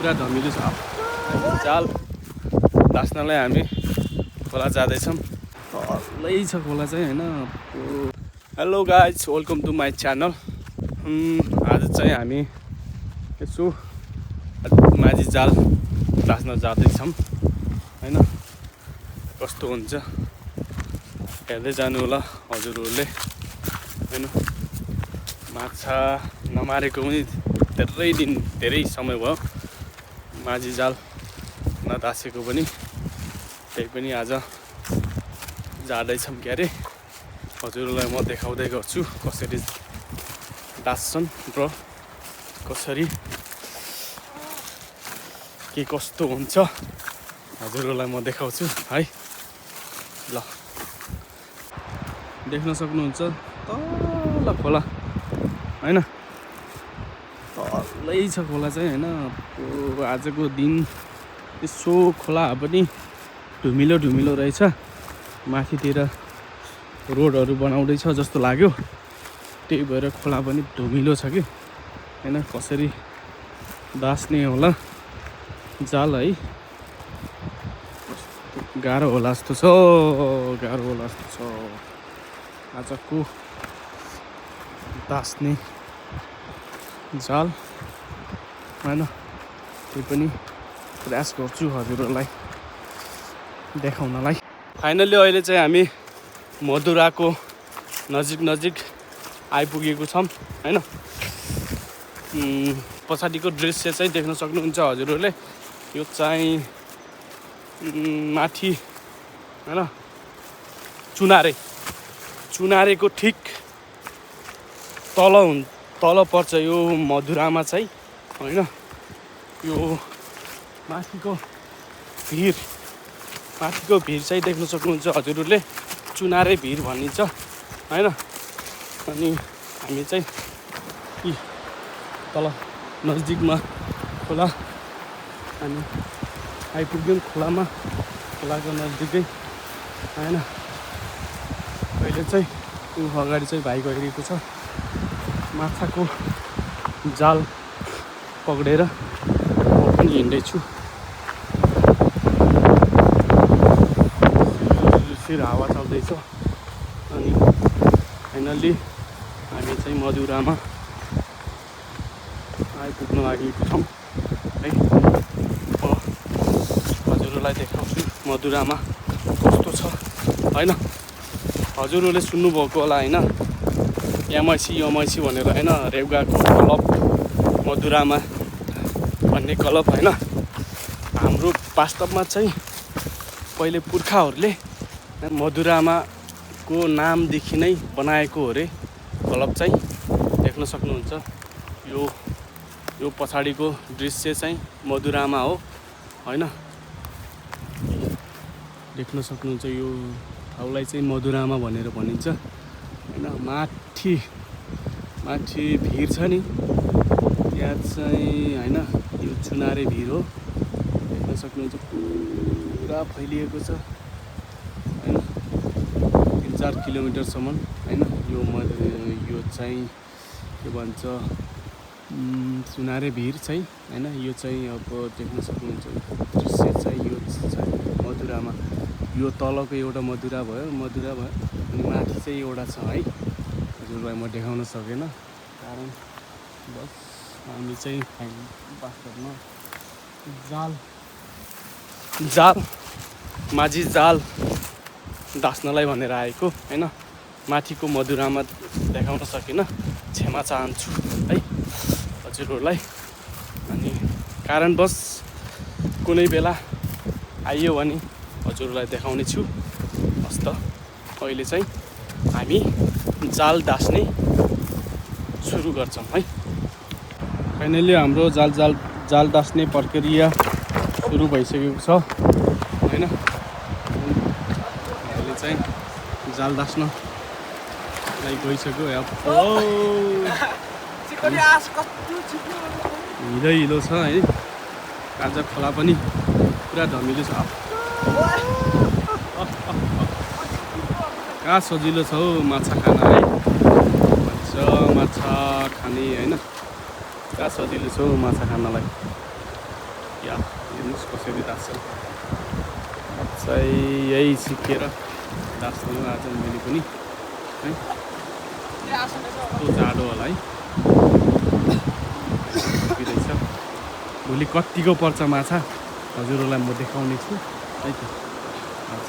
पुरा धमिलो छ। जाल दास्नलाई हामी खोला जाँदैछौँ। तलै छ खोला चाहिँ होइन। Hello guys, welcome to my channel. आज चाहिँ हामी यसो माझी जाल दास्न जाँदैछौँ होइन। कस्तो हुन्छ हेर्दै जानु होला हजुरहरूले होइन। माछा नमारेको पनि धेरै समय भयो। माझी जाल नदासेको पनि, त्यही पनि आज जाँदैछौँ क्यारे। हजुरहरूलाई म देखाउँदै गर्छु कसरी दास्छन् र कसरी के कस्तो हुन्छ हजुरहरूलाई म देखाउँछु है। ल देख्न सक्नुहुन्छ तल खोला होइन। तलै छ खोला चाहिँ होइन। आजको दिन यसो खोला पनि धुमिलो रहेछ। माथितिर रोडहरू बनाउँदैछ जस्तो लाग्यो, त्यही भएर खोला पनि धुमिलो छ कि होइन। कसरी दास्ने होला जाल है। गाह्रो होला जस्तो छ आजको दास्ने जाल होइन। त्यही पनि प्रयास गर्छु हजुरहरूलाई देखाउनलाई। फाइनल्ली अहिले चाहिँ हामी मधुराको नजिक आइपुगेको छौँ होइन। पछाडिको दृश्य चाहिँ देख्न सक्नुहुन्छ हजुरहरूले। यो चाहिँ माथि होइन चुनारेको ठिक तल पर्छ यो मधुरामा चाहिँ होइन। यो माथिको भिर चाहिँ देख्न सक्नुहुन्छ हजुरहरूले। चुनारे भिर भनिन्छ होइन। अनि हामी चाहिँ तल नजिकमा खोला अनि आइपुग्यौँ खोलाको नजिकै होइन। अहिले चाहिँ अगाडि चाहिँ भाइ गइरहेको छ माछाको जाल पक्रेर। म पनि हिँड्दैछु। हावा चल्दैछ अनि फाइनल्ली हामी चाहिँ मधुरामा आइपुग्न लागेको छौँ है। हजुरहरूलाई देखाउँछु मधुरामा कस्तो छ होइन। हजुरहरूले सुन्नुभएको होला होइन, एमआइसी भनेर होइन। रेउगाको क्लब मधुरामा भन्ने क्लब होइन। हाम्रो वास्तवमा चाहिँ पहिले पुर्खाहरूले मधुरामाको नामदेखि नै बनाएको हो अरे क्लब चाहिँ। देख्न सक्नुहुन्छ यो पछाडिको दृश्य चाहिँ मधुरामा हो होइन। देख्न सक्नुहुन्छ यो ठाउँलाई चाहिँ मधुरामा भनेर भनिन्छ होइन। माथि भिर छ नि, यहाँ चाहिँ होइन यो चुनारे भिर हो। देख्न सक्नुहुन्छ पुरा फैलिएको छ होइन। 3-4 किलोमिटरसम्म होइन। यो चाहिँ के भन्छ चुनारे भिर चाहिँ होइन। यो चाहिँ अब देख्न सक्नुहुन्छ दृश्य चाहिँ यो चाहिँ मधुरामा। यो तलको एउटा मधुरा भयो अनि माथि चाहिँ एउटा छ है। हजुरलाई म देखाउन सकेन कारण बस हामी चाहिँ वास्तवमा माझी जाल दास्नलाई भनेर आएको होइन। माथिको मधुरामा देखाउन सकिनँ, क्षमा चाहन्छु है हजुरहरूलाई। अनि कारणवश कुनै बेला आइयो भने हजुरहरूलाई देखाउने छु। हस्त अहिले चाहिँ हामी जाल दास्ने सुरु गर्छौँ है। फाइनली हाम्रो जाल दास्ने प्रक्रिया सुरु भइसकेको छ होइन। अहिले चाहिँ जाल दास्नलाई गइसक्यो। हिलो छ है। आज खोला पनि पुरा धमिलो छ। कहाँ सजिलो छ हौ माछा खान है भन्छ। माछा खाने होइन, कहाँ सजिलो छ हौ माछा खानलाई। या हेर्नुहोस् कसरी तास्छ चाहिँ यही सिकेर तास्नु आज मैले पनि है कस्तो जाडो होला है रहेछ भोलि कतिको पर्छ माछा हजुरहरूलाई म देखाउने छु है त आज